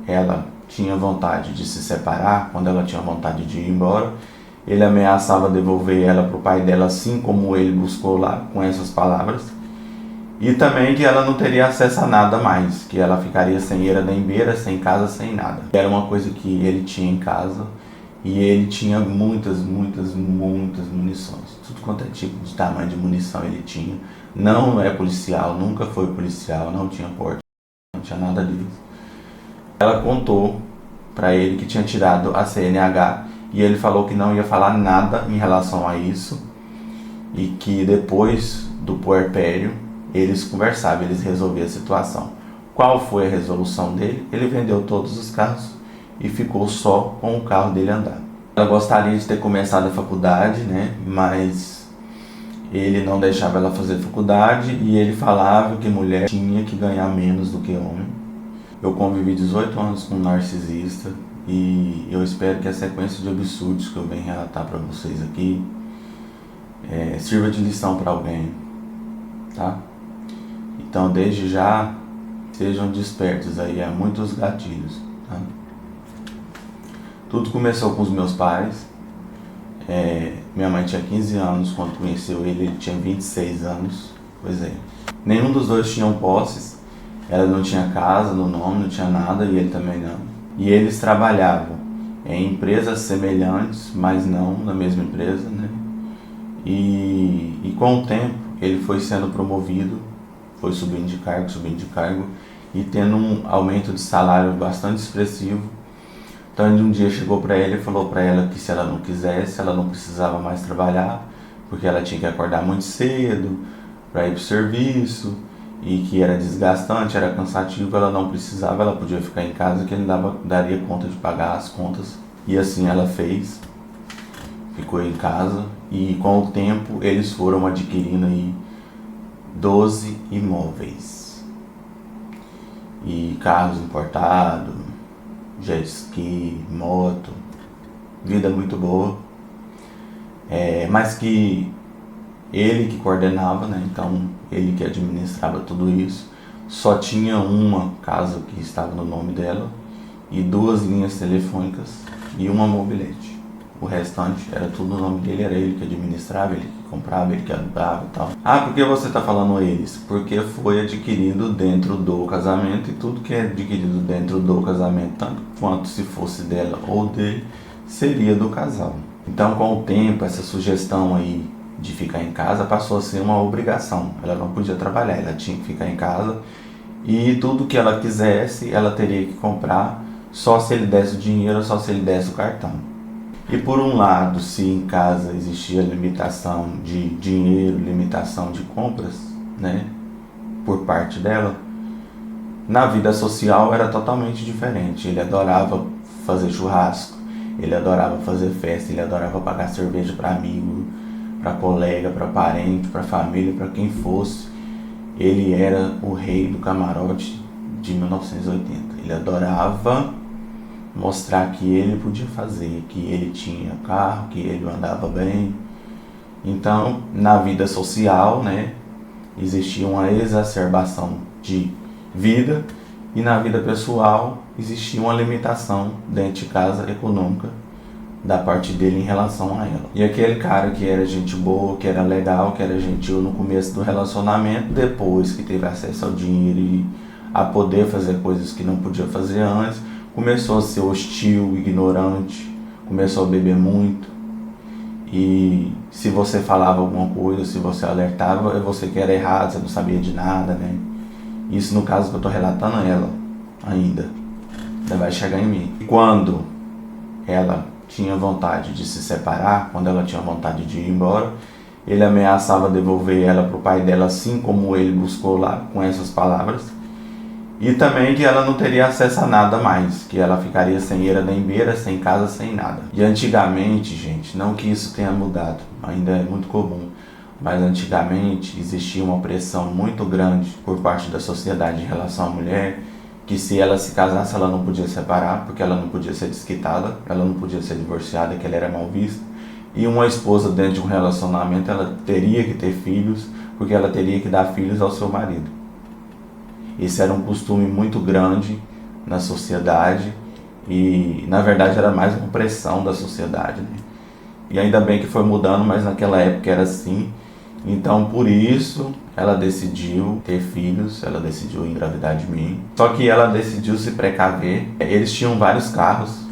ela tinha vontade de se separar, quando ela tinha vontade de ir embora, ele ameaçava devolver ela para o pai dela, assim como ele buscou lá, com essas palavras. E também que ela não teria acesso a nada mais, que ela ficaria sem eira nem beira, sem casa, sem nada. Era uma coisa que ele tinha em casa e ele tinha muitas munições. Tudo quanto é tipo de tamanho de munição ele tinha. Não é policial, nunca foi policial, não tinha porte, não tinha nada disso. Ela contou para ele que tinha tirado a CNH e ele falou que não ia falar nada em relação a isso e que depois do puerpério eles conversavam, eles resolviam a situação. Qual foi a resolução dele? Ele vendeu todos os carros e ficou só com o carro dele andar. Ela gostaria de ter começado a faculdade, né? Mas ele não deixava ela fazer faculdade e ele falava que mulher tinha que ganhar menos do que homem. Eu convivi 18 anos com um narcisista e eu espero que a sequência de absurdos que eu venho relatar para vocês aqui sirva de lição para alguém, tá? Então, desde já, sejam despertos aí, há muitos gatilhos, tá? Tudo começou com os meus pais. Minha mãe tinha 15 anos quando conheceu ele tinha 26 anos. Pois é. Nenhum dos dois tinham posses. Ela não tinha casa no nome, não tinha nada, e ele também não. E eles trabalhavam em empresas semelhantes, mas não na mesma empresa, né? E com o tempo, ele foi sendo promovido, foi subindo de cargo, e tendo um aumento de salário bastante expressivo. Então ele um dia chegou para ele e falou para ela que se ela não quisesse, ela não precisava mais trabalhar, porque ela tinha que acordar muito cedo para ir para o serviço, e que era desgastante, era cansativo, ela não precisava, ela podia ficar em casa que ele daria conta de pagar as contas. E assim ela fez, ficou em casa, e com o tempo eles foram adquirindo aí 12 imóveis e carros importados, jet ski, moto, vida muito boa, mas que ele que coordenava, né? Então ele que administrava tudo isso. Só tinha uma casa que estava no nome dela e 2 linhas telefônicas e uma mobilete. O restante era tudo no nome dele, era ele que administrava, ele que comprava, ele que alugava e tal. Ah, por que você está falando eles? Porque foi adquirido dentro do casamento, e tudo que é adquirido dentro do casamento, tanto quanto se fosse dela ou dele, seria do casal. Então, com o tempo, essa sugestão aí de ficar em casa passou a ser uma obrigação. Ela não podia trabalhar, ela tinha que ficar em casa, e tudo que ela quisesse, ela teria que comprar só se ele desse o dinheiro, só se ele desse o cartão. E por um lado, se em casa existia limitação de dinheiro, limitação de compras, né, por parte dela, na vida social era totalmente diferente. Ele adorava fazer churrasco, ele adorava fazer festa, ele adorava pagar cerveja para amigo, para colega, para parente, para família, para quem fosse. Ele era o rei do camarote de 1980. Ele adorava mostrar que ele podia fazer, que ele tinha carro, que ele andava bem. Então, na vida social, né, existia uma exacerbação de vida, e na vida pessoal existia uma limitação dentro de casa econômica da parte dele em relação a ela. E aquele cara que era gente boa, que era legal, que era gentil no começo do relacionamento, depois que teve acesso ao dinheiro e a poder fazer coisas que não podia fazer antes, começou a ser hostil, ignorante, começou a beber muito. E se você falava alguma coisa, se você alertava, é você que era errado, você não sabia de nada, né? Isso no caso que eu tô relatando ela ainda vai chegar em mim. E quando ela tinha vontade de se separar, quando ela tinha vontade de ir embora, ele ameaçava devolver ela para o pai dela, assim como ele buscou lá, com essas palavras. E também que ela não teria acesso a nada mais, que ela ficaria sem eira nem beira, sem casa, sem nada. E antigamente, gente, não que isso tenha mudado, ainda é muito comum, mas antigamente existia uma pressão muito grande por parte da sociedade em relação à mulher, que se ela se casasse ela não podia separar, porque ela não podia ser desquitada, ela não podia ser divorciada, que ela era mal vista. E uma esposa dentro de um relacionamento, ela teria que ter filhos, porque ela teria que dar filhos ao seu marido. Esse era um costume muito grande na sociedade, e na verdade era mais uma pressão da sociedade, né? E ainda bem que foi mudando, mas naquela época era assim. Então por isso ela decidiu ter filhos, ela decidiu engravidar de mim. Só que ela decidiu se precaver. Eles tinham vários carros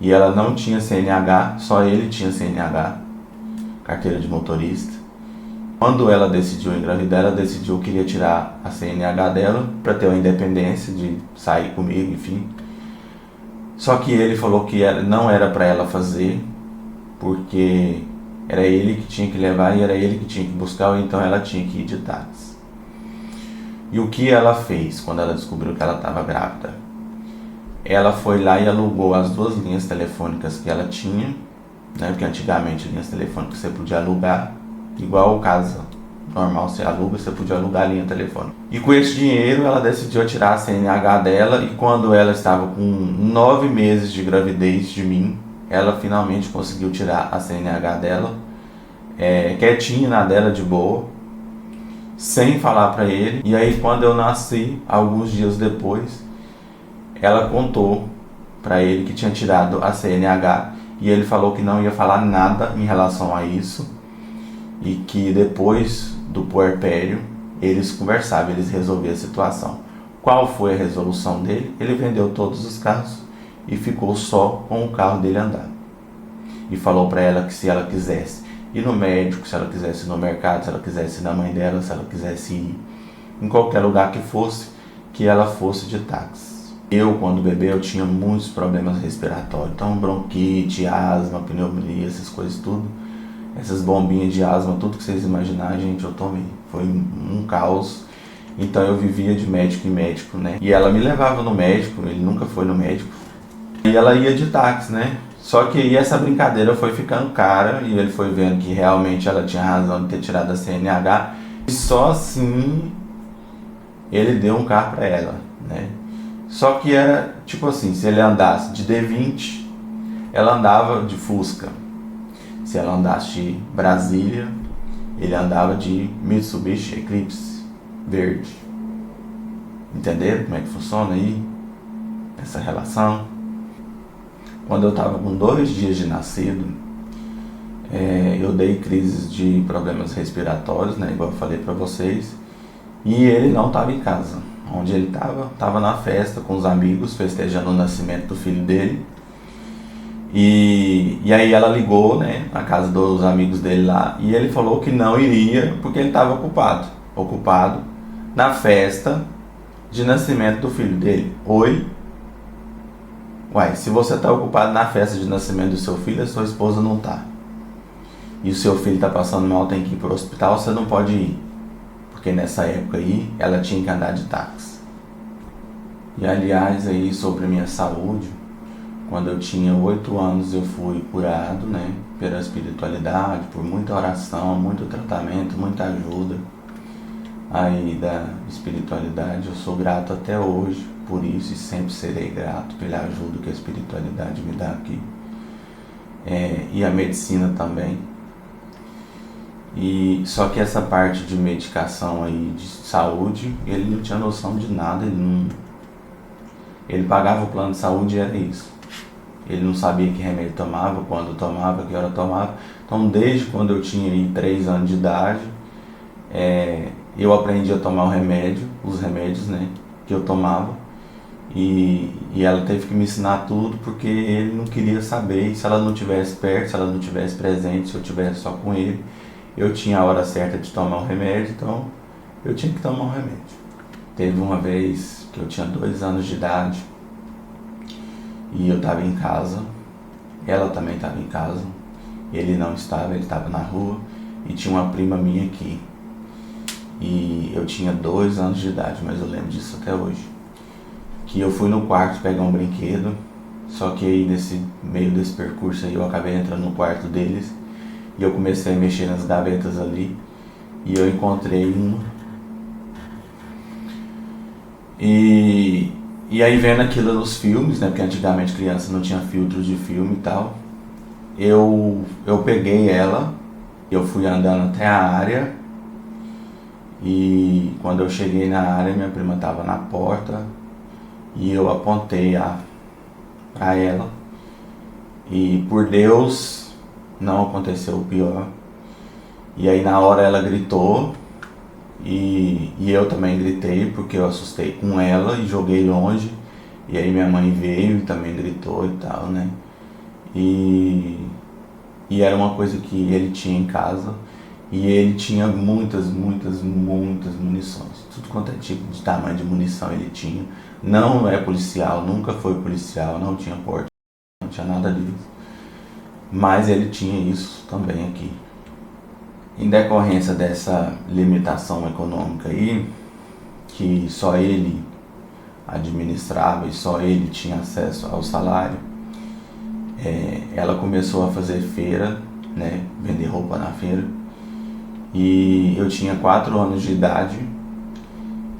e ela não tinha CNH, só ele tinha CNH, carteira de motorista. Quando ela decidiu engravidar, ela decidiu que queria tirar a CNH dela para ter uma independência de sair comigo, enfim. Só que ele falou que não era para ela fazer, porque era ele que tinha que levar e era ele que tinha que buscar, ou então ela tinha que ir de táxi. E o que ela fez quando ela descobriu que ela estava grávida? Ela foi lá e alugou as 2 linhas telefônicas que ela tinha, né? Porque antigamente linhas telefônicas você podia alugar, igual o caso normal você aluga, você podia alugar a linha telefônica. E com esse dinheiro ela decidiu tirar a CNH dela, e quando ela estava com 9 meses de gravidez de mim, ela finalmente conseguiu tirar a CNH dela, quietinha na dela, de boa, sem falar pra ele. E aí quando eu nasci, alguns dias depois, ela contou pra ele que tinha tirado a CNH, e ele falou que não ia falar nada em relação a isso, e que depois do puerpério eles conversavam, eles resolviam a situação. Qual foi a resolução dele? Ele vendeu todos os carros e ficou só com o carro dele andar. E falou para ela que se ela quisesse ir no médico, se ela quisesse ir no mercado, se ela quisesse ir na mãe dela, se ela quisesse ir em qualquer lugar que fosse, que ela fosse de táxi. Eu, quando bebê, eu tinha muitos problemas respiratórios. Então, bronquite, asma, pneumonia, essas coisas tudo. Essas bombinhas de asma, tudo que vocês imaginarem, gente, eu tomei. Foi um caos. Então eu vivia de médico em médico, né? E ela me levava no médico, ele nunca foi no médico. E ela ia de táxi, né? Só que aí essa brincadeira foi ficando cara, e ele foi vendo que realmente ela tinha razão de ter tirado a CNH. E só assim ele deu um carro pra ela, né? Só que era tipo assim, se ele andasse de D20, ela andava de Fusca. Se ela andasse de Brasília, ele andava de Mitsubishi Eclipse verde. Entenderam como é que funciona aí essa relação? Quando eu estava com 2 dias de nascido, eu dei crises de problemas respiratórios, né, igual eu falei para vocês, e ele não estava em casa. Onde ele estava na festa com os amigos, festejando o nascimento do filho dele. E aí ela ligou, né, na casa dos amigos dele lá, e ele falou que não iria porque ele estava ocupado na festa de nascimento do filho dele. Oi? Uai, se você está ocupado na festa de nascimento do seu filho, a sua esposa não está. E o seu filho está passando mal, tem que ir para o hospital, você não pode ir. Porque nessa época aí, ela tinha que andar de táxi. E aliás, aí sobre minha saúde, quando eu tinha 8 anos eu fui curado, né, pela espiritualidade, por muita oração, muito tratamento, muita ajuda aí da espiritualidade. Eu sou grato até hoje por isso e sempre serei grato pela ajuda que a espiritualidade me dá aqui. E a medicina também. E só que essa parte de medicação aí de saúde, ele não tinha noção de nada, ele pagava o plano de saúde e era isso. Ele não sabia que remédio tomava, quando tomava, que hora tomava. Então desde quando eu tinha aí 3 anos de idade, eu aprendi a tomar os remédios, né, que eu tomava. E ela teve que me ensinar tudo, porque ele não queria saber. E se ela não estivesse perto, se ela não estivesse presente, se eu estivesse só com ele, eu tinha a hora certa de tomar o remédio, então eu tinha que tomar o remédio. Teve uma vez que eu tinha 2 anos de idade e eu estava em casa, ela também estava em casa, ele não estava, ele estava na rua, e tinha uma prima minha aqui. E eu tinha 2 anos de idade, mas eu lembro disso até hoje. Que eu fui no quarto pegar um brinquedo, só que aí nesse meio desse percurso aí eu acabei entrando no quarto deles e eu comecei a mexer nas gavetas ali e eu encontrei uma. E aí vendo aquilo nos filmes, né, porque antigamente criança não tinha filtros de filme e tal, eu peguei ela, eu fui andando até a área, e quando eu cheguei na área minha prima estava na porta e eu apontei para ela, e por Deus não aconteceu o pior. E aí na hora ela gritou, e eu também gritei, porque eu assustei com ela e joguei longe. E aí minha mãe veio e também gritou e tal, né? E era uma coisa que ele tinha em casa. E ele tinha muitas munições. Tudo quanto é tipo de tamanho de munição ele tinha. Não é policial, nunca foi policial, não tinha porte, não tinha nada disso. Mas ele tinha isso também aqui. Em decorrência dessa limitação econômica aí, que só ele administrava e só ele tinha acesso ao salário, ela começou a fazer feira, né, vender roupa na feira. E eu tinha 4 anos de idade,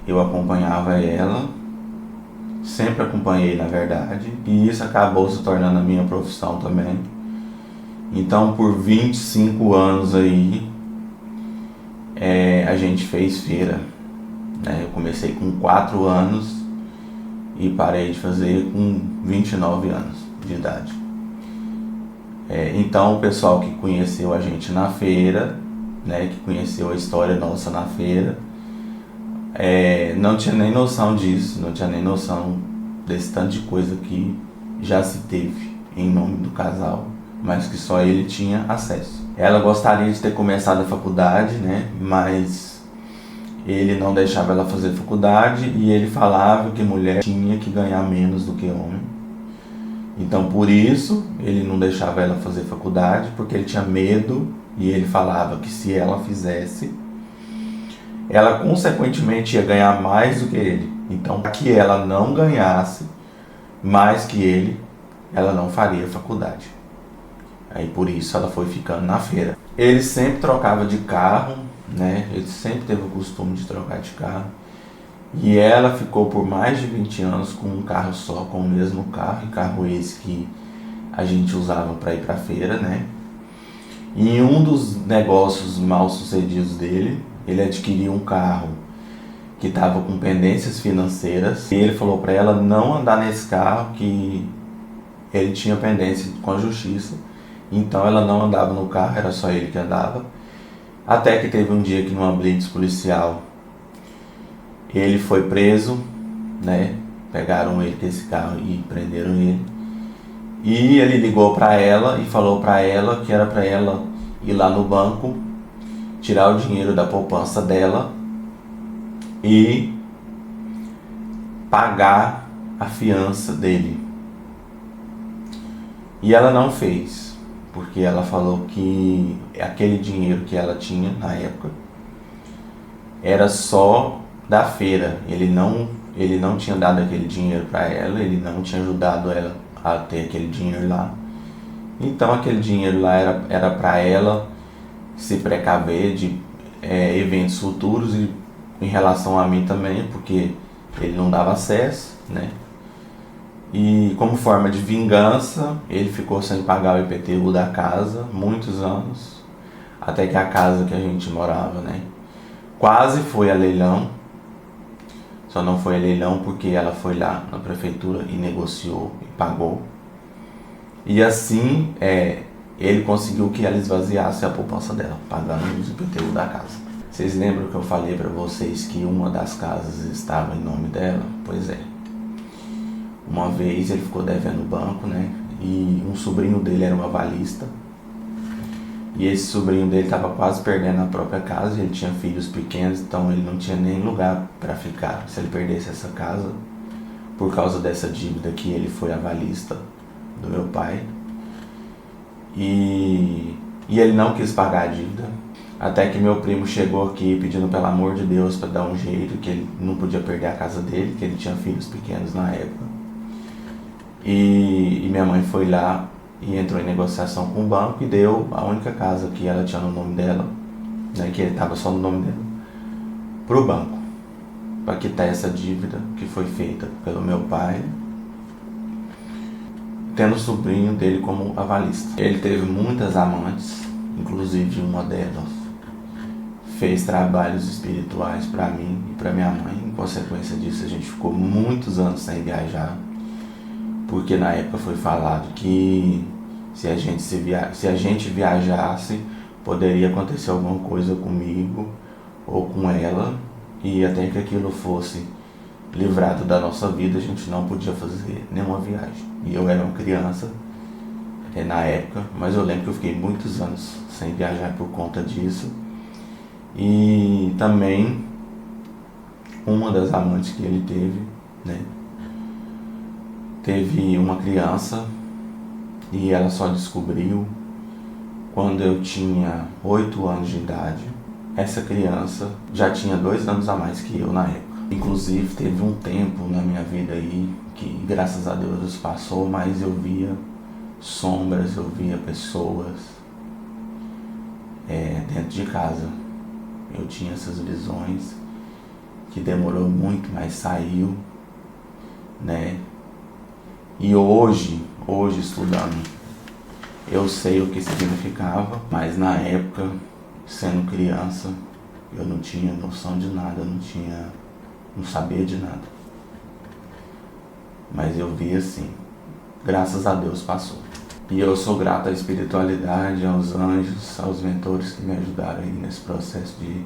eu acompanhava ela, sempre acompanhei na verdade, e isso acabou se tornando a minha profissão também. Então por 25 anos aí, a gente fez feira, né? Eu comecei com 4 anos e parei de fazer com 29 anos de idade. Então o pessoal que conheceu a gente na feira, né, que conheceu a história nossa na feira, não tinha nem noção disso, não tinha nem noção desse tanto de coisa que já se teve em nome do casal, mas que só ele tinha acesso. Ela gostaria de ter começado a faculdade, né, mas ele não deixava ela fazer faculdade e ele falava que mulher tinha que ganhar menos do que homem. Então por isso ele não deixava ela fazer faculdade, porque ele tinha medo. E ele falava que se ela fizesse, ela consequentemente ia ganhar mais do que ele. Então, para que ela não ganhasse mais que ele, ela não faria faculdade. Aí por isso ela foi ficando na feira. Ele sempre trocava de carro, né? Ele sempre teve o costume de trocar de carro. E ela ficou por mais de 20 anos com um carro só, com o mesmo carro, e carro esse que a gente usava para ir para a feira, né? E em um dos negócios mal sucedidos dele, ele adquiriu um carro que estava com pendências financeiras. E ele falou para ela não andar nesse carro, que ele tinha pendência com a justiça. Então ela não andava no carro, era só ele que andava. Até que teve um dia que numa blitz policial ele foi preso, né? Pegaram ele com esse carro e prenderam ele. E ele ligou para ela e falou para ela que era para ela ir lá no banco, tirar o dinheiro da poupança dela e pagar a fiança dele. E ela não fez, porque ela falou que aquele dinheiro que ela tinha na época era só da feira. Ele não tinha dado aquele dinheiro para ela, ele não tinha ajudado ela a ter aquele dinheiro lá. Então aquele dinheiro lá era para ela se precaver de eventos futuros, e em relação a mim também, porque ele não dava acesso, né? E como forma de vingança, ele ficou sem pagar o IPTU da casa muitos anos, até que a casa que a gente morava, né, quase foi a leilão. Só não foi a leilão porque ela foi lá na prefeitura e negociou e pagou. E assim ele conseguiu que ela esvaziasse a poupança dela, pagando os IPTU da casa. Vocês lembram que eu falei para vocês que uma das casas estava em nome dela? Pois é. Uma vez ele ficou devendo o banco, né? E um sobrinho dele era um avalista. E esse sobrinho dele estava quase perdendo a própria casa, e ele tinha filhos pequenos, então ele não tinha nem lugar para ficar se ele perdesse essa casa, por causa dessa dívida que ele foi avalista do meu pai. E ele não quis pagar a dívida, até que meu primo chegou aqui pedindo pelo amor de Deus para dar um jeito, que ele não podia perder a casa dele, que ele tinha filhos pequenos na época. E minha mãe foi lá e entrou em negociação com o banco e deu a única casa que ela tinha no nome dela, né, que estava só no nome dela, para o banco, para quitar essa dívida que foi feita pelo meu pai, tendo o sobrinho dele como avalista. Ele teve muitas amantes, inclusive uma delas fez trabalhos espirituais para mim e para minha mãe, consequência disso, a gente ficou muitos anos sem viajar, porque na época foi falado que se a gente viajasse, poderia acontecer alguma coisa comigo ou com ela, e até que aquilo fosse livrado da nossa vida, a gente não podia fazer nenhuma viagem. E eu era uma criança na época, mas eu lembro que eu fiquei muitos anos sem viajar por conta disso. E também uma das amantes que ele teve, né, teve uma criança e ela só descobriu quando eu tinha 8 anos de idade. Essa criança já tinha 2 anos a mais que eu na época. Inclusive teve um tempo na minha vida aí que graças a Deus passou, mas eu via sombras, eu via pessoas dentro de casa. Eu tinha essas visões que demorou muito, mas saiu, né? E hoje estudando, eu sei o que significava, mas na época, sendo criança, eu não tinha noção de nada, não sabia de nada. Mas eu vi assim, graças a Deus passou. E eu sou grato à espiritualidade, aos anjos, aos mentores que me ajudaram aí nesse processo de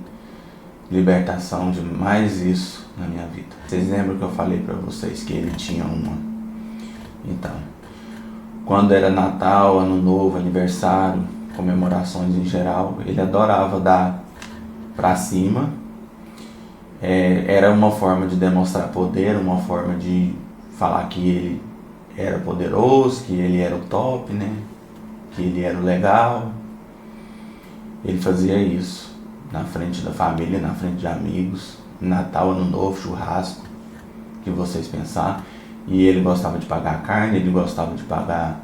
libertação de mais isso na minha vida. Vocês lembram que eu falei pra vocês que ele tinha uma? Então, quando era Natal, Ano Novo, aniversário, comemorações em geral, ele adorava dar pra cima. Era uma forma de demonstrar poder, uma forma de falar que ele era poderoso, que ele era o top, né? Que ele era o legal. Ele fazia isso na frente da família, na frente de amigos, Natal, Ano Novo, churrasco, que vocês pensar. E ele gostava de pagar a carne, ele gostava de pagar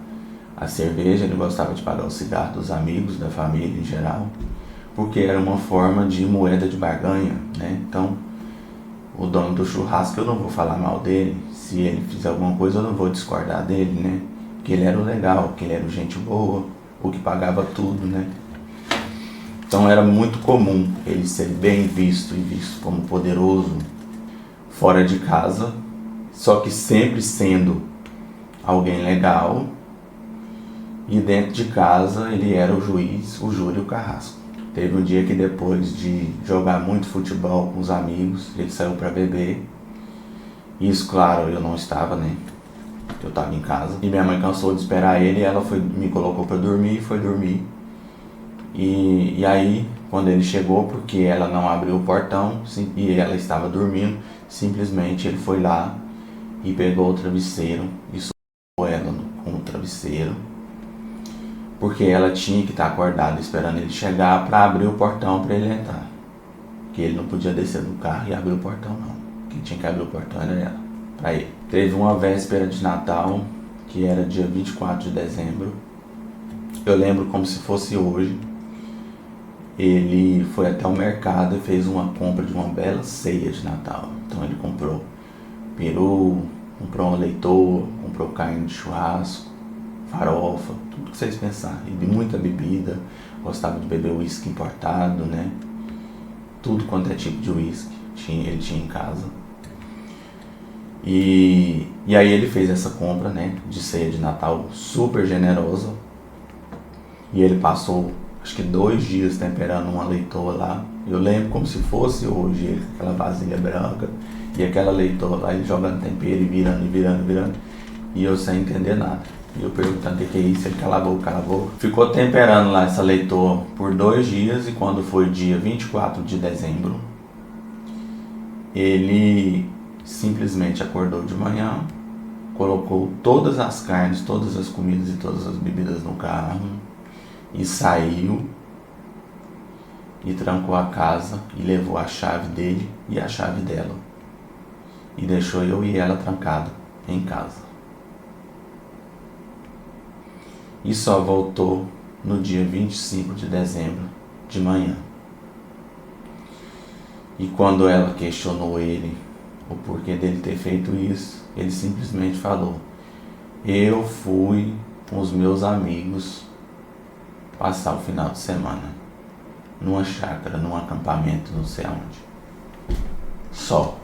a cerveja, ele gostava de pagar o cigarro dos amigos, da família em geral, porque era uma forma de moeda de barganha, né? Então, o dono do churrasco, eu não vou falar mal dele, se ele fizer alguma coisa eu não vou discordar dele, né? Que ele era o legal, que ele era o gente boa, o que pagava tudo, né? Então era muito comum ele ser bem visto e visto como poderoso fora de casa, só que sempre sendo alguém legal, e dentro de casa ele era o juiz, o júri e o carrasco. Teve um dia que depois de jogar muito futebol com os amigos, ele saiu para beber. Isso, claro, eu não estava, né? Eu estava em casa. E minha mãe cansou de esperar ele e ela me colocou para dormir e foi dormir. E aí, quando ele chegou, porque ela não abriu o portão e ela estava dormindo, simplesmente ele foi lá e pegou o travesseiro e socou ela com o travesseiro, porque ela tinha que estar acordada esperando ele chegar para abrir o portão para ele entrar. Que ele não podia descer do carro e abrir o portão, não. Quem tinha que abrir o portão era ela, para ele. Teve uma véspera de Natal, que era dia 24 de dezembro. Eu lembro como se fosse hoje. Ele foi até o mercado e fez uma compra de uma bela ceia de Natal. Então ele comprou peru, comprou uma leitoa, comprou carne de churrasco, farofa, tudo que vocês pensarem. E muita bebida, gostava de beber uísque importado, né? Tudo quanto é tipo de uísque ele tinha em casa. E aí ele fez essa compra, né, de ceia de Natal super generosa. E ele passou, acho que 2 dias temperando uma leitoa lá. Eu lembro como se fosse hoje, ele com aquela vasilha branca e aquela leitoa lá, ele jogando tempero e virando. E eu sem entender nada. E eu perguntando o que é isso, ele cala a boca. Ficou temperando lá essa leitoa por 2 dias e quando foi dia 24 de dezembro, ele simplesmente acordou de manhã, colocou todas as carnes, todas as comidas e todas as bebidas no carro e saiu e trancou a casa e levou a chave dele e a chave dela e deixou eu e ela trancado em casa. E só voltou no dia 25 de dezembro de manhã. E quando ela questionou ele o porquê dele ter feito isso, ele simplesmente falou: eu fui com os meus amigos passar o final de semana numa chácara, num acampamento, não sei aonde. Só.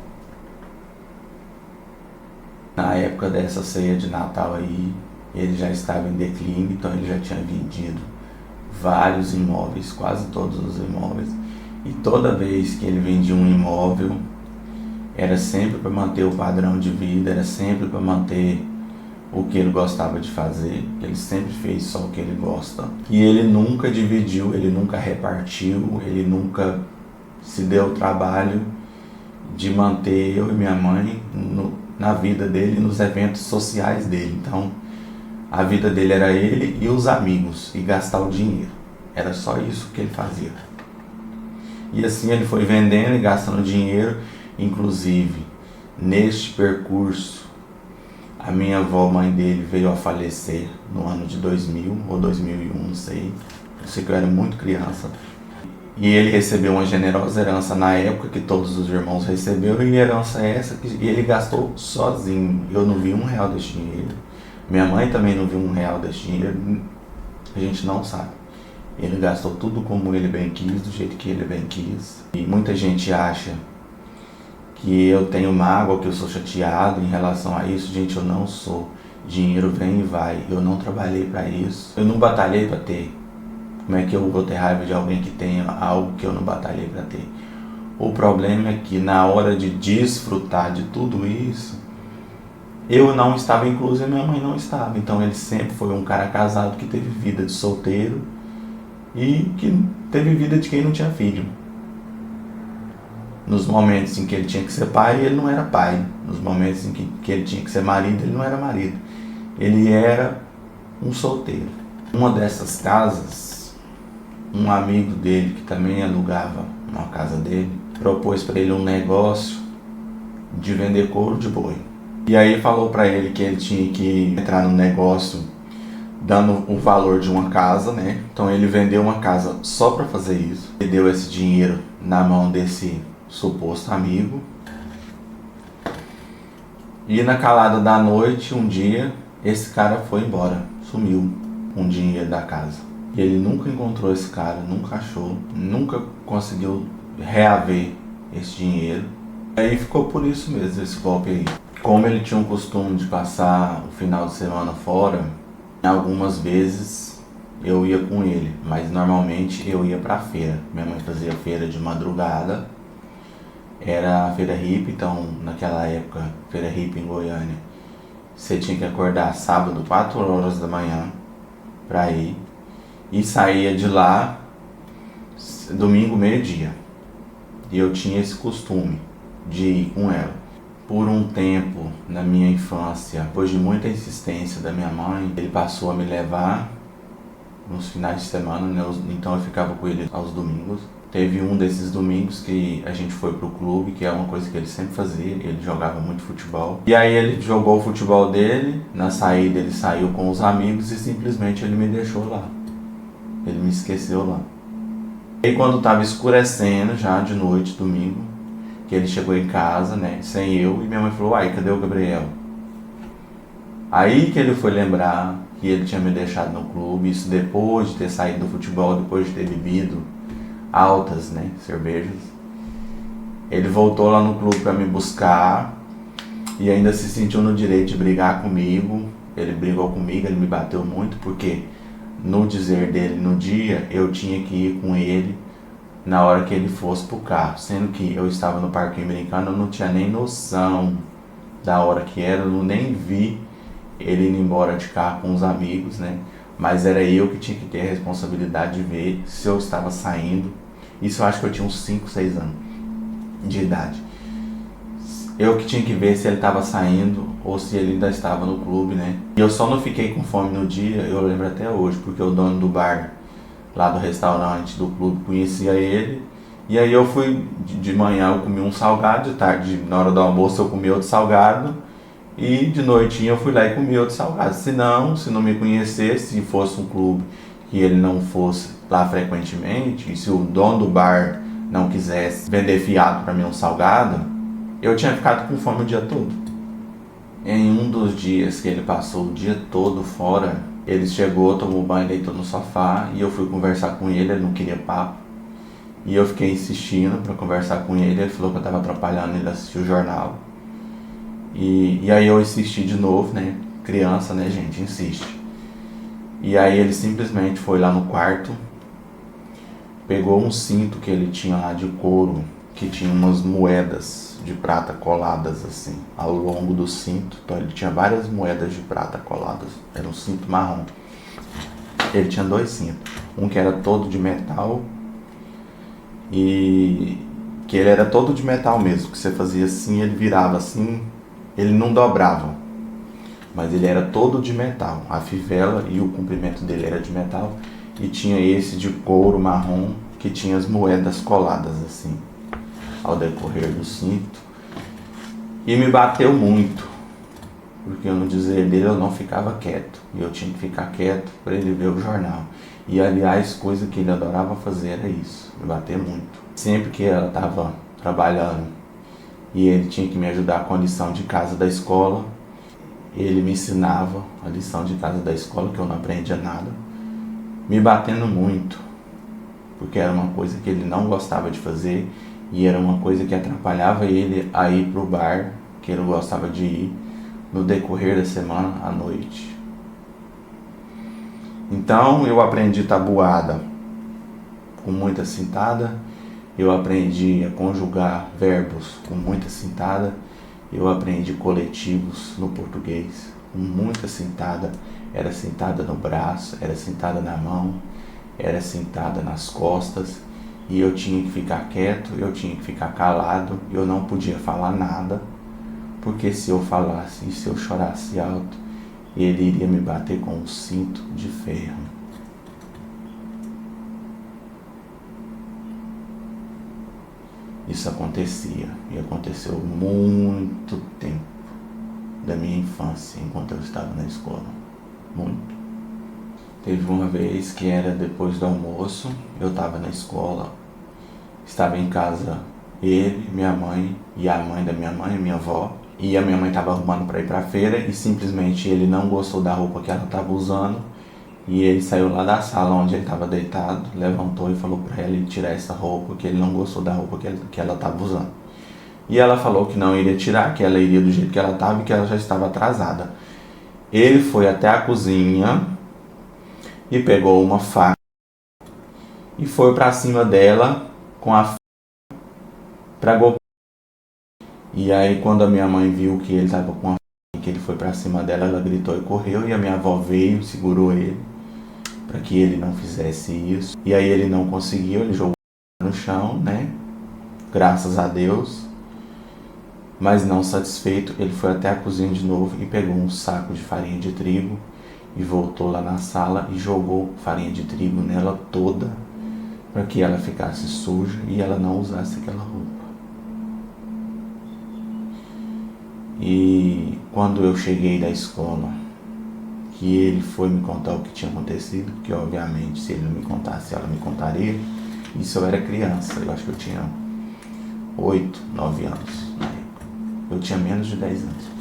Na época dessa ceia de Natal aí, ele já estava em declínio, então ele já tinha vendido vários imóveis, quase todos os imóveis. E toda vez que ele vendia um imóvel, era sempre para manter o padrão de vida, era sempre para manter o que ele gostava de fazer. Ele sempre fez só o que ele gosta. E ele nunca dividiu, ele nunca repartiu, ele nunca se deu o trabalho de manter eu e minha mãe na vida dele, nos eventos sociais dele. Então, a vida dele era ele e os amigos, e gastar o dinheiro. Era só isso que ele fazia. E assim ele foi vendendo e gastando dinheiro. Inclusive, neste percurso, a minha avó, mãe dele, veio a falecer no ano de 2000 ou 2001, não sei. Eu sei que eu era muito criança. E ele recebeu uma generosa herança na época que todos os irmãos receberam, e herança essa que ele gastou sozinho. Eu não vi R$1 desse dinheiro. Minha mãe também não viu R$1 desse dinheiro. A gente não sabe. Ele gastou tudo como ele bem quis, do jeito que ele bem quis. E muita gente acha que eu tenho mágoa, que eu sou chateado em relação a isso. Gente, eu não sou. Dinheiro vem e vai. Eu não trabalhei para isso. Eu não batalhei para ter. Como é que eu vou ter raiva de alguém que tenha algo que eu não batalhei para ter? O problema é que na hora de desfrutar de tudo isso, eu não estava incluso e minha mãe não estava. Então ele sempre foi um cara casado que teve vida de solteiro e que teve vida de quem não tinha filho. Nos momentos em que ele tinha que ser pai, ele não era pai. Nos momentos em que ele tinha que ser marido, ele não era marido. Ele era um solteiro. Uma dessas casas, um amigo dele, que também alugava uma casa dele, propôs para ele um negócio de vender couro de boi. E aí falou para ele que ele tinha que entrar no negócio dando o valor de uma casa, né? Então ele vendeu uma casa só para fazer isso. Ele deu esse dinheiro na mão desse suposto amigo. E na calada da noite, um dia, esse cara foi embora, sumiu com o dinheiro da casa. E ele nunca encontrou esse cara, nunca achou, nunca conseguiu reaver esse dinheiro. Aí ficou por isso mesmo, esse golpe aí. Como ele tinha um costume de passar o final de semana fora, algumas vezes eu ia com ele, mas normalmente eu ia pra feira. Minha mãe fazia feira de madrugada, era a feira hippie, então naquela época, feira hippie em Goiânia, você tinha que acordar sábado 4 horas da manhã pra ir. E saía de lá domingo, meio-dia. E eu tinha esse costume de ir com ela. Por um tempo, na minha infância, depois de muita insistência da minha mãe, ele passou a me levar nos finais de semana, né? Então eu ficava com ele aos domingos. Teve um desses domingos que a gente foi pro clube, que é uma coisa que ele sempre fazia, ele jogava muito futebol. E aí ele jogou o futebol dele, na saída ele saiu com os amigos e simplesmente ele me deixou lá. Ele me esqueceu lá. E quando estava escurecendo, já de noite, domingo, que ele chegou em casa, né, sem eu, e minha mãe falou, uai, cadê o Gabriel? Aí que ele foi lembrar que ele tinha me deixado no clube, isso depois de ter saído do futebol, depois de ter bebido altas, né, cervejas. Ele voltou lá no clube para me buscar e ainda se sentiu no direito de brigar comigo. Ele brigou comigo, ele me bateu muito, porque no dizer dele, no dia, eu tinha que ir com ele na hora que ele fosse pro carro. Sendo que eu estava no parquinho brincando, eu não tinha nem noção da hora que era, eu nem vi ele indo embora de carro com os amigos, né? Mas era eu que tinha que ter a responsabilidade de ver se eu estava saindo. Isso eu acho que eu tinha uns 5, 6 anos de idade. Eu que tinha que ver se ele estava saindo ou se ele ainda estava no clube, né? E eu só não fiquei com fome no dia, eu lembro até hoje, porque o dono do bar, lá do restaurante do clube, conhecia ele. E aí eu fui, de manhã eu comi um salgado, de tarde, na hora do almoço eu comi outro salgado. E de noitinha eu fui lá e comi outro salgado. Se não me conhecesse, se fosse um clube que ele não fosse lá frequentemente, e se o dono do bar não quisesse vender fiado para mim um salgado, eu tinha ficado com fome o dia todo. Em um dos dias que ele passou o dia todo fora, ele chegou, tomou banho, deitou no sofá e eu fui conversar com ele não queria papo. E eu fiquei insistindo para conversar com ele falou que eu estava atrapalhando ele assistir o jornal. E aí eu insisti de novo, né? Criança, né, gente? Insiste. E aí ele simplesmente foi lá no quarto, pegou um cinto que ele tinha lá de couro, que tinha umas moedas de prata coladas assim, ao longo do cinto. Então ele tinha várias moedas de prata coladas, era um cinto marrom. Ele tinha 2 cintos, um que era todo de metal e que ele era todo de metal mesmo, que você fazia assim, ele virava assim, ele não dobrava, mas ele era todo de metal, a fivela e o comprimento dele era de metal, e tinha esse de couro marrom que tinha as moedas coladas assim ao decorrer do cinto, e me bateu muito, porque no dizer dele eu não ficava quieto, e eu tinha que ficar quieto para ele ver o jornal. E aliás, coisa que ele adorava fazer era isso, me bater muito. Sempre que ela estava trabalhando e ele tinha que me ajudar com a lição de casa da escola, ele me ensinava a lição de casa da escola, que eu não aprendia nada, me batendo muito, porque era uma coisa que ele não gostava de fazer e era uma coisa que atrapalhava ele a ir pro bar, que ele gostava de ir no decorrer da semana à noite. Então eu aprendi tabuada com muita cintada, eu aprendi a conjugar verbos com muita cintada, eu aprendi coletivos no português com muita cintada. Era cintada no braço, era cintada na mão, era cintada nas costas, e eu tinha que ficar quieto, eu tinha que ficar calado, eu não podia falar nada, porque se eu falasse e se eu chorasse alto, ele iria me bater com um cinto de ferro. Isso acontecia, e aconteceu muito tempo da minha infância, enquanto eu estava na escola. Muito. Teve uma vez que era depois do almoço, eu estava na escola, estava em casa ele, minha mãe e a mãe da minha mãe, minha avó, e a minha mãe estava arrumando para ir para a feira e simplesmente ele não gostou da roupa que ela estava usando, e ele saiu lá da sala onde ele estava deitado, levantou e falou para ela tirar essa roupa, que ele não gostou da roupa que ela estava usando. E ela falou que não iria tirar, que ela iria do jeito que ela estava e que ela já estava atrasada. Ele foi até a cozinha e pegou uma faca e foi para cima dela com a faca para golpear. E aí quando a minha mãe viu que ele estava com a faca, que ele foi para cima dela, ela gritou e correu, e a minha avó veio, segurou ele para que ele não fizesse isso. E aí ele não conseguiu, ele jogou no chão, né? Graças a Deus. Mas não satisfeito, ele foi até a cozinha de novo e pegou um saco de farinha de trigo e voltou lá na sala e jogou farinha de trigo nela toda, para que ela ficasse suja e ela não usasse aquela roupa. E quando eu cheguei da escola, que ele foi me contar o que tinha acontecido, que obviamente se ele não me contasse, ela me contaria. Isso eu era criança, eu acho que eu tinha 8, 9 anos na época. Eu tinha menos de 10 anos.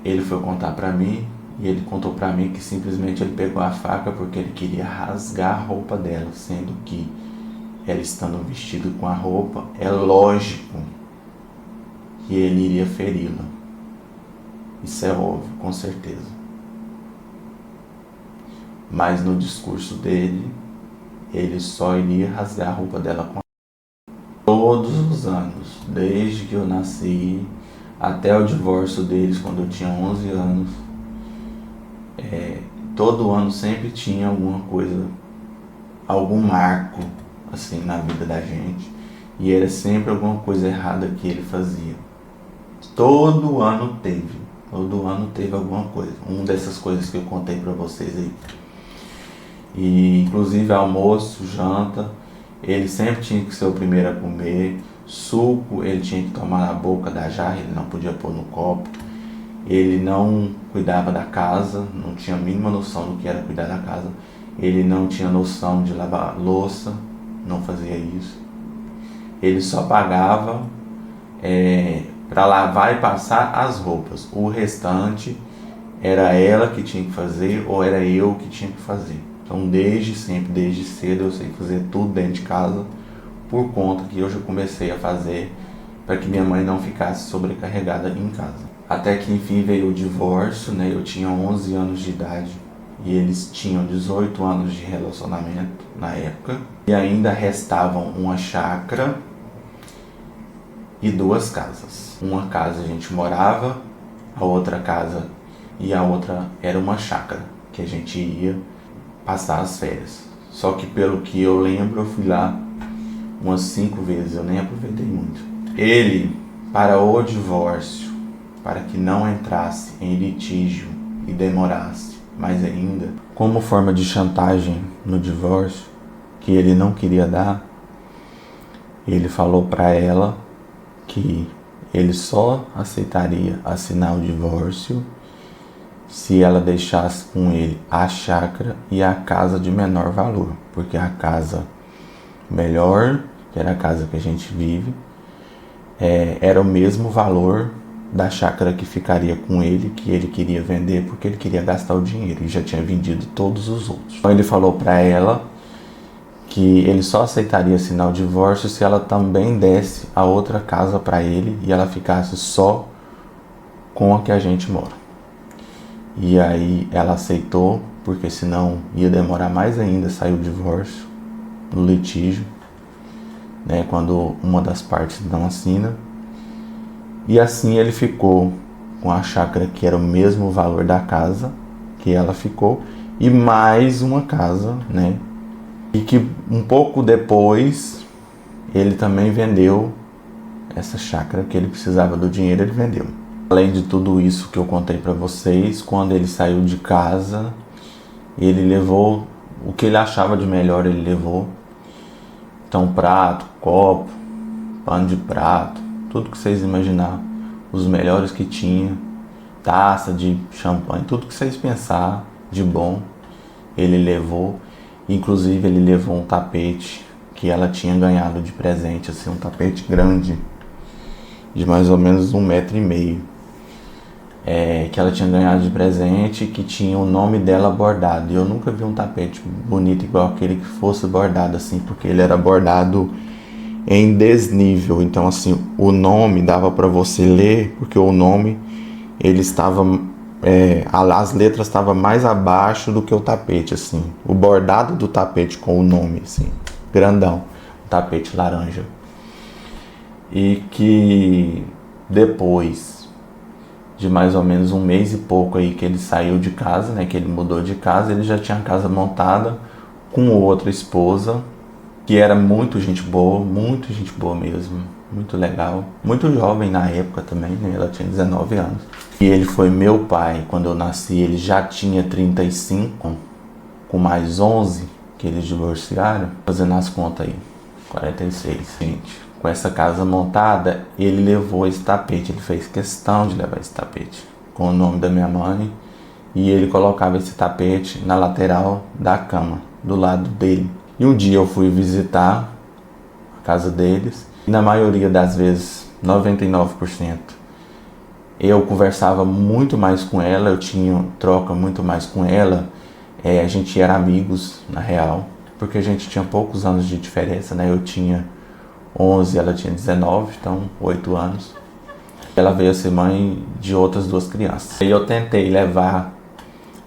Ele foi contar pra mim, e ele contou pra mim que simplesmente ele pegou a faca porque ele queria rasgar a roupa dela, sendo que ela estando vestida com a roupa, é lógico que ele iria feri-la. Isso é óbvio, com certeza. Mas no discurso dele, ele só iria rasgar a roupa dela com todos os anos, desde que eu nasci até o divórcio deles quando eu tinha 11 anos. Todo ano sempre tinha alguma coisa, algum marco assim na vida da gente, e era sempre alguma coisa errada que ele fazia. Todo ano teve alguma coisa, uma dessas coisas que eu contei pra vocês aí. E inclusive almoço, janta, ele sempre tinha que ser o primeiro a comer. Suco ele tinha que tomar na boca da jarra, ele não podia pôr no copo. Ele não cuidava da casa, não tinha a mínima noção do que era cuidar da casa. Ele não tinha noção de lavar louça, não fazia isso. Ele só pagava para lavar e passar as roupas. O restante era ela que tinha que fazer ou era eu que tinha que fazer. Então desde sempre, desde cedo eu sei fazer tudo dentro de casa, por conta que eu já comecei a fazer para que minha mãe não ficasse sobrecarregada em casa. Até que enfim veio o divórcio, né? Eu tinha 11 anos de idade e eles tinham 18 anos de relacionamento na época. E ainda restavam uma chácara e 2 casas. Uma casa a gente morava, a outra casa e a outra era uma chácara que a gente ia passar as férias. Só que pelo que eu lembro, eu fui lá umas 5 vezes, eu nem aproveitei muito. Ele, para o divórcio, para que não entrasse em litígio e demorasse mais ainda, como forma de chantagem no divórcio, que ele não queria dar, ele falou para ela que ele só aceitaria assinar o divórcio se ela deixasse com ele a chácara e a casa de menor valor, porque a casa melhor, que era a casa que a gente vive, era o mesmo valor da chácara que ficaria com ele, que ele queria vender porque ele queria gastar o dinheiro e já tinha vendido todos os outros. Então ele falou para ela que ele só aceitaria assinar o divórcio se ela também desse a outra casa para ele e ela ficasse só com a que a gente mora. E aí ela aceitou, porque senão ia demorar mais ainda sair o divórcio, no litígio, né, quando uma das partes não assina. E assim ele ficou com a chácara que era o mesmo valor da casa que ela ficou e mais uma casa, né? E que um pouco depois ele também vendeu essa chácara, que ele precisava do dinheiro, ele vendeu. Além de tudo isso que eu contei para vocês, quando ele saiu de casa, ele levou o que ele achava de melhor, ele levou. Então prato, copo, pano de prato, tudo que vocês imaginar, os melhores que tinha, taça de champanhe, tudo que vocês pensar de bom, ele levou. Inclusive ele levou um tapete que ela tinha ganhado de presente, assim, um tapete grande, de mais ou menos 1,5 metro, que ela tinha ganhado de presente, que tinha o nome dela bordado. E eu nunca vi um tapete bonito igual aquele que fosse bordado assim, porque ele era bordado em desnível. Então assim, o nome dava para você ler, porque o nome ele estava as letras estavam mais abaixo do que o tapete, assim. O bordado do tapete com o nome, assim, grandão, um tapete laranja. E que depois de mais ou menos 1 mês e pouco aí que ele saiu de casa, né, que ele mudou de casa, ele já tinha a casa montada com outra esposa, que era muito gente boa mesmo, muito legal, muito jovem na época também, né, ela tinha 19 anos. E ele foi meu pai, quando eu nasci ele já tinha 35, com mais 11 que eles divorciaram, fazendo as contas aí, 46, gente. Com essa casa montada, ele levou esse tapete, ele fez questão de levar esse tapete com o nome da minha mãe, e ele colocava esse tapete na lateral da cama, do lado dele. E um dia eu fui visitar a casa deles, e na maioria das vezes, 99%, eu conversava muito mais com ela, eu tinha troca muito mais com ela, a gente era amigos, na real, porque a gente tinha poucos anos de diferença, né? Eu tinha 11, ela tinha 19, então 8 anos. Ela veio a ser mãe de outras 2 crianças. E eu tentei levar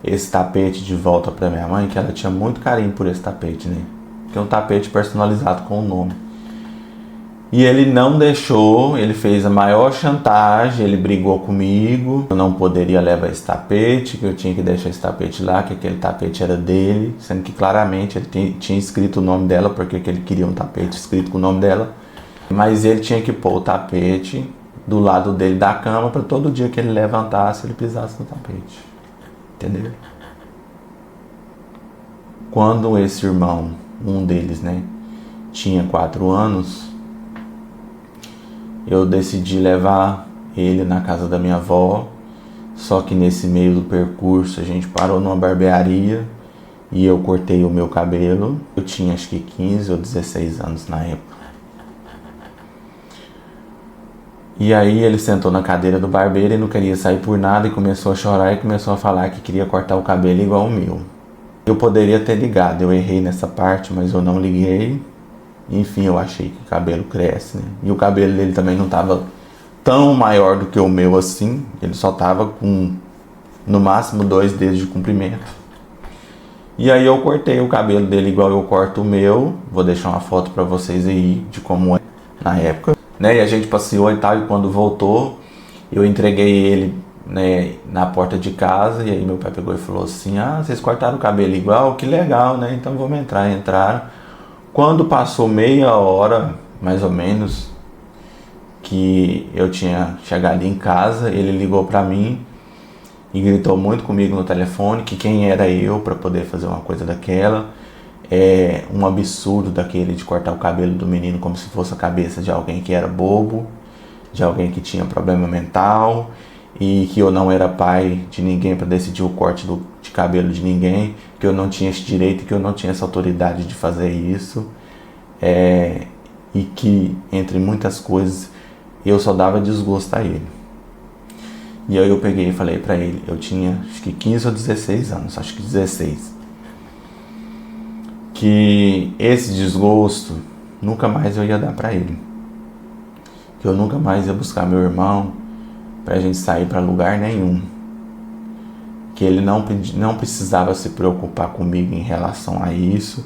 esse tapete de volta para minha mãe, que ela tinha muito carinho por esse tapete, né? Que é um tapete personalizado com o nome. E ele não deixou, ele fez a maior chantagem, ele brigou comigo. Eu não poderia levar esse tapete, que eu tinha que deixar esse tapete lá, que aquele tapete era dele, sendo que claramente ele tinha escrito o nome dela, porque ele queria um tapete escrito com o nome dela. Mas ele tinha que pôr o tapete do lado dele da cama para todo dia que ele levantasse, ele pisasse no tapete. Entendeu? Quando esse irmão, um deles, né, tinha 4 anos, eu decidi levar ele na casa da minha avó, só que nesse meio do percurso a gente parou numa barbearia e eu cortei o meu cabelo. Eu tinha acho que 15 ou 16 anos na época. E aí ele sentou na cadeira do barbeiro e não queria sair por nada e começou a chorar e começou a falar que queria cortar o cabelo igual o meu. Eu poderia ter ligado, eu errei nessa parte, mas eu não liguei. Enfim, eu achei que o cabelo cresce, né? E o cabelo dele também não tava tão maior do que o meu assim. Ele só tava com, no máximo, 2 dedos de comprimento. E aí eu cortei o cabelo dele igual eu corto o meu. Vou deixar uma foto pra vocês aí de como é na época, né? E a gente passeou e tal, e quando voltou, eu entreguei ele, né, na porta de casa. E aí meu pai pegou e falou assim: ah, vocês cortaram o cabelo igual? Que legal, né? Então vamos entrar. Entraram. Quando passou meia hora, mais ou menos, que eu tinha chegado em casa, ele ligou pra mim e gritou muito comigo no telefone que quem era eu para poder fazer uma coisa daquela. É um absurdo daquele de cortar o cabelo do menino como se fosse a cabeça de alguém que era bobo, de alguém que tinha problema mental, e que eu não era pai de ninguém para decidir o corte de cabelo de ninguém, que eu não tinha esse direito, que eu não tinha essa autoridade de fazer isso, e que, entre muitas coisas, eu só dava desgosto a ele. E aí eu peguei e falei pra ele, eu tinha acho que 15 ou 16 anos, acho que 16, que esse desgosto nunca mais eu ia dar pra ele, que eu nunca mais ia buscar meu irmão pra gente sair pra lugar nenhum, que ele não precisava se preocupar comigo em relação a isso,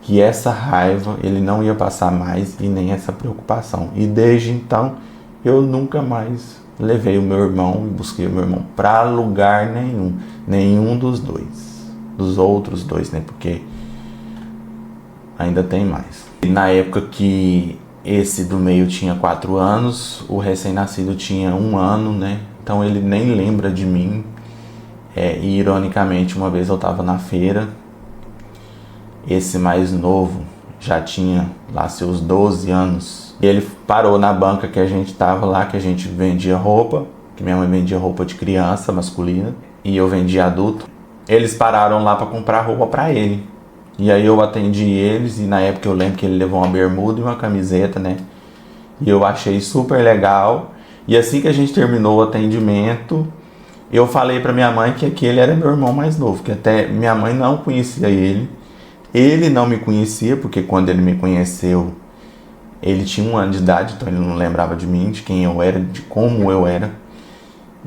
que essa raiva ele não ia passar mais e nem essa preocupação. E desde então eu nunca mais levei o meu irmão e busquei o meu irmão pra lugar nenhum, nenhum dos dois, dos outros dois, né? Porque ainda tem mais. E na época que esse do meio tinha 4 anos, o recém-nascido tinha 1 ano, né? Então ele nem lembra de mim. E ironicamente, uma vez eu tava na feira, esse mais novo já tinha lá seus 12 anos. E ele parou na banca que a gente tava lá, que a gente vendia roupa, que minha mãe vendia roupa de criança masculina e eu vendia adulto. Eles pararam lá para comprar roupa para ele. E aí eu atendi eles, e na época eu lembro que ele levou uma bermuda e uma camiseta, né? E eu achei super legal. E assim que a gente terminou o atendimento, eu falei para minha mãe que aquele era meu irmão mais novo, que até minha mãe não conhecia ele. Ele não me conhecia, porque quando ele me conheceu, ele tinha 1 ano de idade, então ele não lembrava de mim, de quem eu era, de como eu era.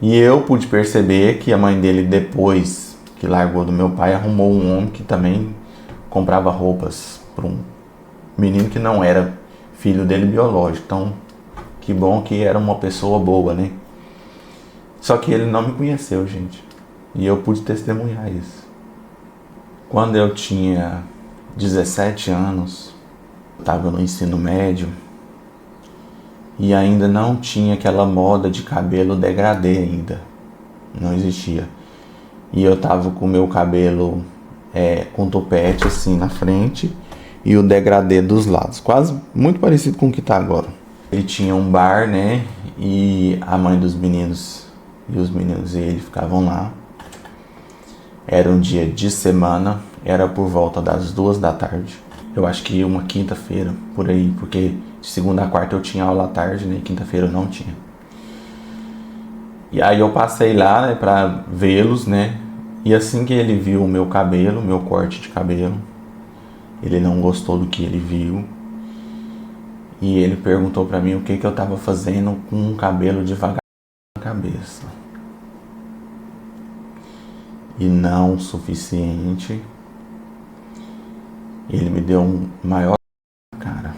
E eu pude perceber que a mãe dele, depois que largou do meu pai, arrumou um homem que também comprava roupas para um menino que não era filho dele biológico. Então, que bom que era uma pessoa boa, né? Só que ele não me conheceu, gente. E eu pude testemunhar isso. Quando eu tinha 17 anos, estava no ensino médio e ainda não tinha aquela moda de cabelo degradê ainda, não existia. E eu tava com o meu cabelo com topete assim na frente e o degradê dos lados, quase muito parecido com o que tá agora. Ele tinha um bar, né, e a mãe dos meninos e os meninos e ele ficavam lá. Era um dia de semana, era por volta das 2 da tarde. Eu acho que uma quinta-feira, por aí, porque de segunda a quarta eu tinha aula à tarde, né? E quinta-feira eu não tinha. E aí eu passei lá, né, pra vê-los, né? E assim que ele viu o meu cabelo, meu corte de cabelo, ele não gostou do que ele viu. E ele perguntou pra mim o que eu tava fazendo com um cabelo devagar na cabeça. E não o suficiente, ele me deu um maior cara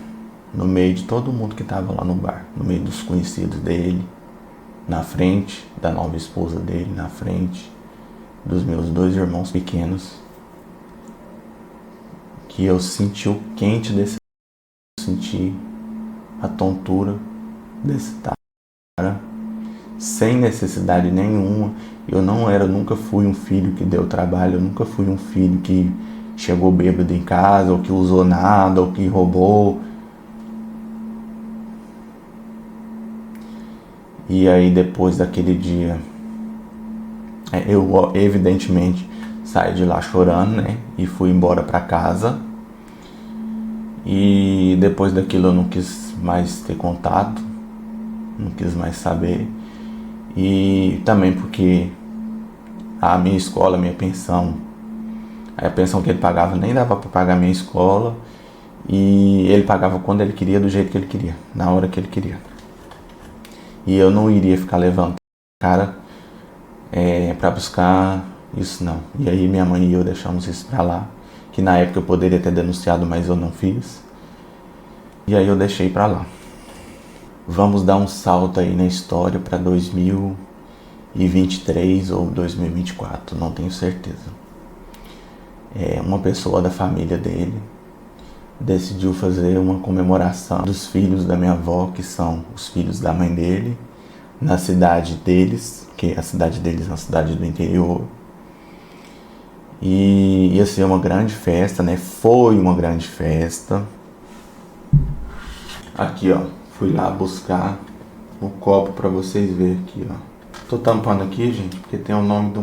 no meio de todo mundo que estava lá no bar, no meio dos conhecidos dele, na frente da nova esposa dele, na frente dos meus 2 irmãos pequenos, que eu senti o quente desse, senti a tontura desse cara, sem necessidade nenhuma. Eu nunca fui um filho que deu trabalho, eu nunca fui um filho que chegou bêbado em casa, ou que usou nada, ou que roubou. E aí depois daquele dia, eu evidentemente saí de lá chorando, né, e fui embora pra casa. E depois daquilo eu não quis mais ter contato, não quis mais saber. E também porque a minha escola, a minha pensão, a pensão que ele pagava nem dava para pagar a minha escola. E ele pagava quando ele queria, do jeito que ele queria, na hora que ele queria. E eu não iria ficar levando cara pra buscar isso, não. E aí minha mãe e eu deixamos isso pra lá, que na época eu poderia ter denunciado, mas eu não fiz. E aí eu deixei pra lá. Vamos dar um salto aí na história para 2023 ou 2024, não tenho certeza. Uma pessoa da família dele decidiu fazer uma comemoração dos filhos da minha avó, que são os filhos da mãe dele, na cidade deles, que a cidade deles é uma cidade do interior. E ia ser uma grande festa, né? Foi uma grande festa. Aqui, ó, fui lá buscar o copo pra vocês verem aqui, ó. Tô tampando aqui, gente, porque tem o nome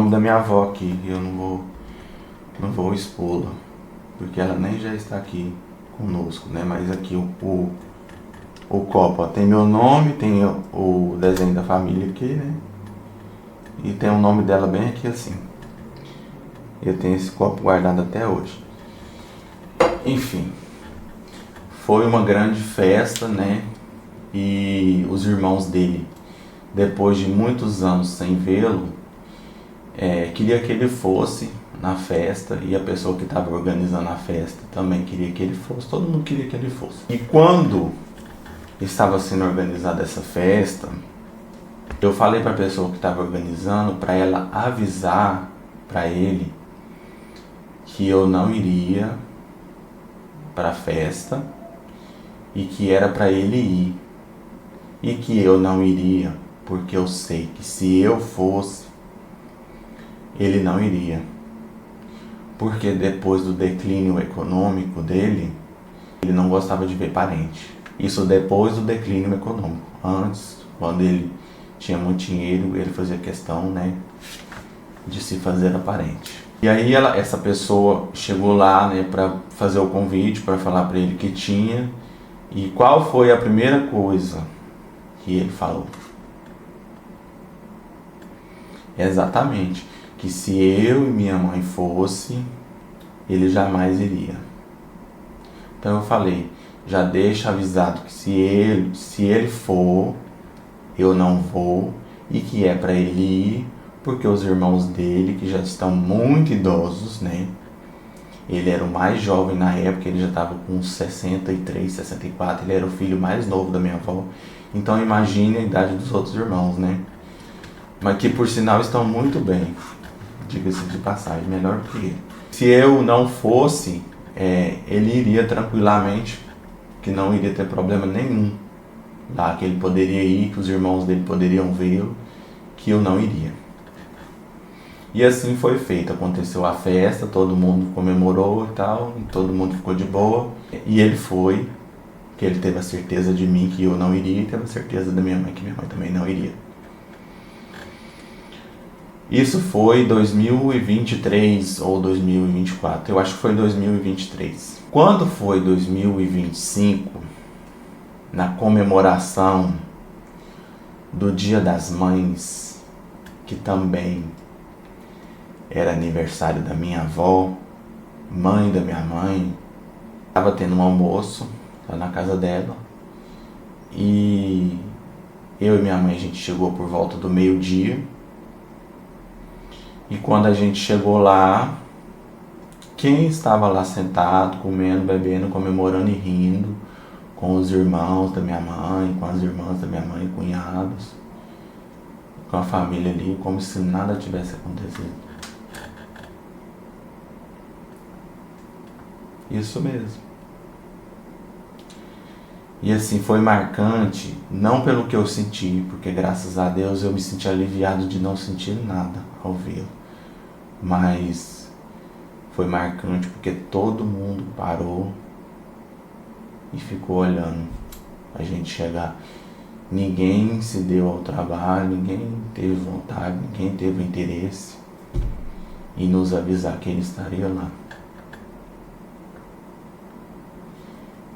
da minha avó aqui, e eu não vou expô-la, porque ela nem já está aqui conosco, né? Mas aqui o copo, ó, tem meu nome, tem o desenho da família aqui, né? E tem o nome dela bem aqui assim. Eu tenho esse copo guardado até hoje. Enfim, foi uma grande festa, né? E os irmãos dele, depois de muitos anos sem vê-lo, queria que ele fosse na festa, e a pessoa que estava organizando a festa também queria que ele fosse, todo mundo queria que ele fosse. E quando estava sendo organizada essa festa, eu falei para a pessoa que estava organizando para ela avisar para ele que eu não iria para a festa e que era para ele ir, e que eu não iria porque eu sei que se eu fosse, ele não iria, porque depois do declínio econômico dele, ele não gostava de ver parente. Isso depois do declínio econômico. Antes, quando ele tinha muito dinheiro, ele fazia questão, né, de se fazer aparente. E aí essa pessoa chegou lá, né, para fazer o convite, para falar para ele que tinha. E qual foi a primeira coisa que ele falou? Exatamente, que se eu e minha mãe fosse, ele jamais iria. Então eu falei, já deixa avisado que se ele for, eu não vou, e que é para ele ir, porque os irmãos dele, que já estão muito idosos, né? Ele era o mais jovem na época, ele já estava com uns 63, 64, ele era o filho mais novo da minha avó. Então imagine a idade dos outros irmãos, né? Mas que por sinal estão muito bem, diga-se de passagem, melhor que ele. Se eu não fosse, ele iria tranquilamente, que não iria ter problema nenhum lá, que ele poderia ir, que os irmãos dele poderiam vê-lo, que eu não iria. E assim foi feito, aconteceu a festa, todo mundo comemorou e tal, e todo mundo ficou de boa. E ele foi, que ele teve a certeza de mim que eu não iria, e teve a certeza da minha mãe que minha mãe também não iria. Isso foi 2023 ou 2024, eu acho que foi 2023. Quando foi 2025, na comemoração do Dia das Mães, que também era aniversário da minha avó, mãe da minha mãe, estava tendo um almoço lá na casa dela, e eu e minha mãe, a gente chegou por volta do meio-dia. E quando a gente chegou lá, quem estava lá sentado, comendo, bebendo, comemorando e rindo, com os irmãos da minha mãe, com as irmãs da minha mãe, cunhados, com a família ali, como se nada tivesse acontecido. Isso mesmo. E assim, foi marcante, não pelo que eu senti, porque graças a Deus eu me senti aliviado de não sentir nada ao vê-lo. Mas foi marcante porque todo mundo parou e ficou olhando a gente chegar. Ninguém se deu ao trabalho, ninguém teve vontade, ninguém teve interesse em nos avisar que ele estaria lá.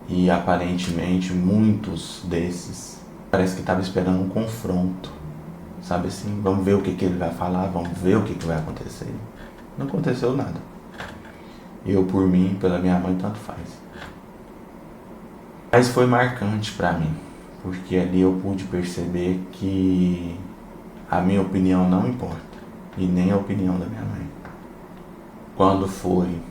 E aparentemente muitos desses parece que estavam esperando um confronto, sabe assim, vamos ver o que ele vai falar, vamos ver o que vai acontecer. Não aconteceu nada. Eu por mim, pela minha mãe, tanto faz. Mas foi marcante para mim, porque ali eu pude perceber que a minha opinião não importa, e nem a opinião da minha mãe. Quando foi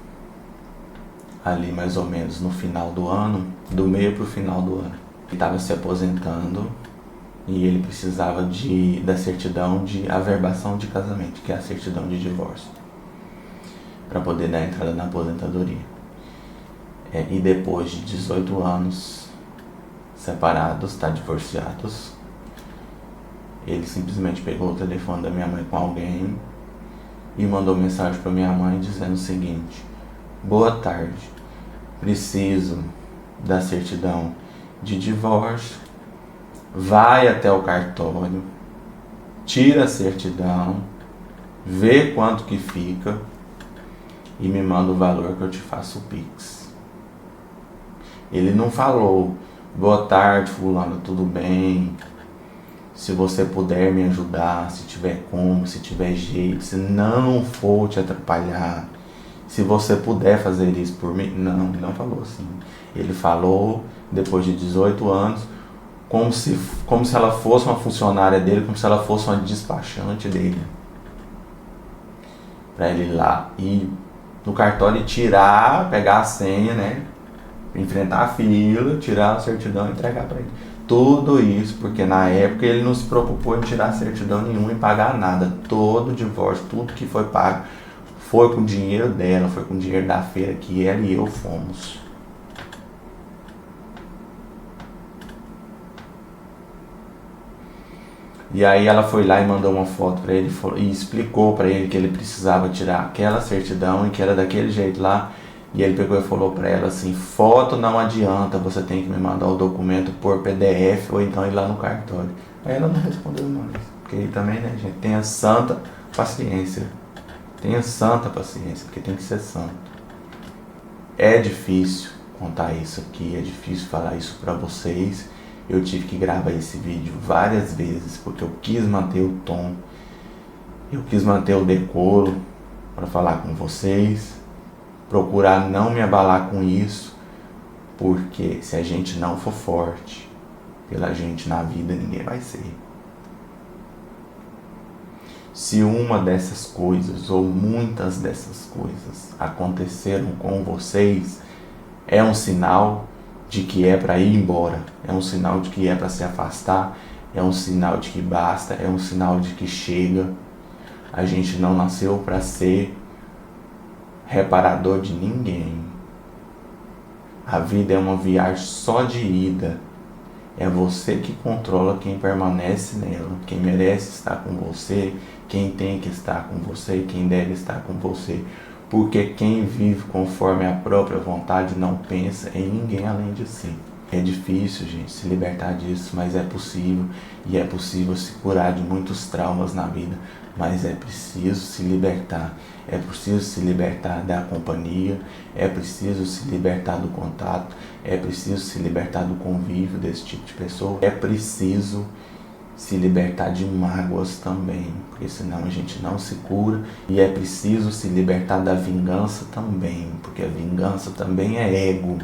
ali mais ou menos no final do ano, do meio pro final do ano, ele estava se aposentando e ele precisava da certidão de averbação de casamento, que é a certidão de divórcio, para poder dar entrada na aposentadoria. E depois de 18 anos separados, divorciados, ele simplesmente pegou o telefone da minha mãe com alguém e mandou mensagem para minha mãe dizendo o seguinte: boa tarde, preciso da certidão de divórcio, vai até o cartório, tira a certidão, vê quanto que fica e me manda o valor que eu te faço o Pix. Ele não falou, boa tarde fulano, tudo bem? Se você puder me ajudar, se tiver como, se tiver jeito, se não for te atrapalhar, se você puder fazer isso por mim. Não, ele não falou assim. Ele falou, depois de 18 anos, como se ela fosse uma funcionária dele, como se ela fosse uma despachante dele. Pra ele ir lá e no cartório e tirar, pegar a senha, né? Enfrentar a fila, tirar a certidão e entregar pra ele. Tudo isso porque na época ele não se preocupou em tirar certidão nenhuma e pagar nada. Todo o divórcio, tudo que foi pago, foi com o dinheiro dela, foi com o dinheiro da feira que ela e eu fomos. E aí ela foi lá e mandou uma foto pra ele e explicou pra ele que ele precisava tirar aquela certidão e que era daquele jeito lá. E ele pegou e falou pra ela assim: foto não adianta, você tem que me mandar o documento por PDF ou então ir lá no cartório. Aí ela não respondeu mais. Porque aí também, né, gente, tenha santa paciência. Tenha santa paciência, porque tem que ser santo. É difícil contar isso aqui, é difícil falar isso pra vocês. Eu tive que gravar esse vídeo várias vezes, porque eu quis manter o tom, eu quis manter o decoro para falar com vocês, procurar não me abalar com isso, porque se a gente não for forte pela gente na vida, ninguém vai ser. Se uma dessas coisas, ou muitas dessas coisas, aconteceram com vocês, é um sinal de que é para ir embora, é um sinal de que é para se afastar, é um sinal de que basta, é um sinal de que chega. A gente não nasceu para ser reparador de ninguém. A vida é uma viagem só de ida. É você que controla quem permanece nela, quem merece estar com você, quem tem que estar com você, quem deve estar com você. Porque quem vive conforme a própria vontade não pensa em ninguém além de si. É difícil, gente, se libertar disso, mas é possível. E é possível se curar de muitos traumas na vida. Mas é preciso se libertar. É preciso se libertar da companhia. É preciso se libertar do contato. É preciso se libertar do convívio desse tipo de pessoa. É preciso se libertar de mágoas também, porque senão a gente não se cura. E é preciso se libertar da vingança também, porque a vingança também é ego.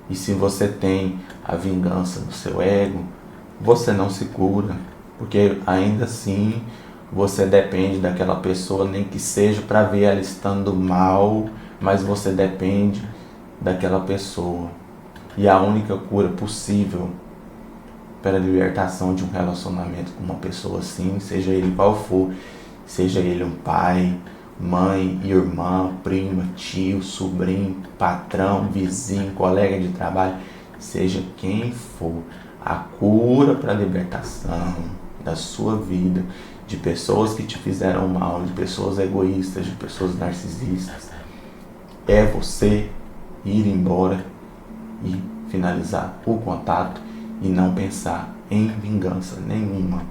E se você tem a vingança no seu ego, você não se cura, porque ainda assim você depende daquela pessoa, nem que seja para ver ela estando mal, mas você depende daquela pessoa. E a única cura possível para a libertação de um relacionamento com uma pessoa assim, seja ele qual for, seja ele um pai, mãe, irmã, prima, tio, sobrinho, patrão, vizinho, colega de trabalho, seja quem for, a cura para a libertação da sua vida, de pessoas que te fizeram mal, de pessoas egoístas, de pessoas narcisistas, é você ir embora e finalizar o contato e não pensar em vingança nenhuma.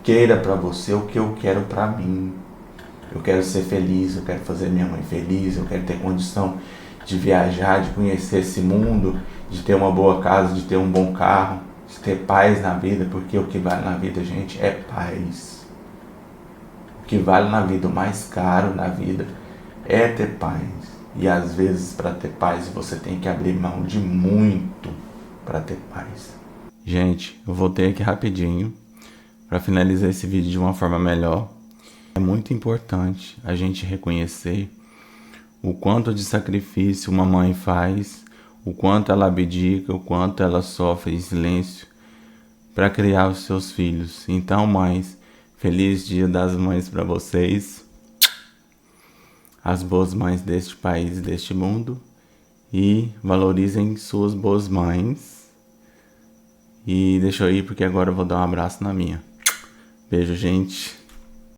Queira para você o que eu quero para mim. Eu quero ser feliz, eu quero fazer minha mãe feliz, eu quero ter condição de viajar, de conhecer esse mundo, de ter uma boa casa, de ter um bom carro, de ter paz na vida, porque o que vale na vida, gente, é paz. O que vale na vida, o mais caro na vida, é ter paz. E às vezes para ter paz você tem que abrir mão de muito para ter paz. Gente, eu voltei aqui rapidinho para finalizar esse vídeo de uma forma melhor. É muito importante a gente reconhecer o quanto de sacrifício uma mãe faz, o quanto ela abdica, o quanto ela sofre em silêncio para criar os seus filhos. Então, mães, feliz Dia das Mães para vocês, as boas mães deste país e deste mundo, e valorizem suas boas mães. E deixa eu ir porque agora eu vou dar um abraço na minha. Beijo, gente.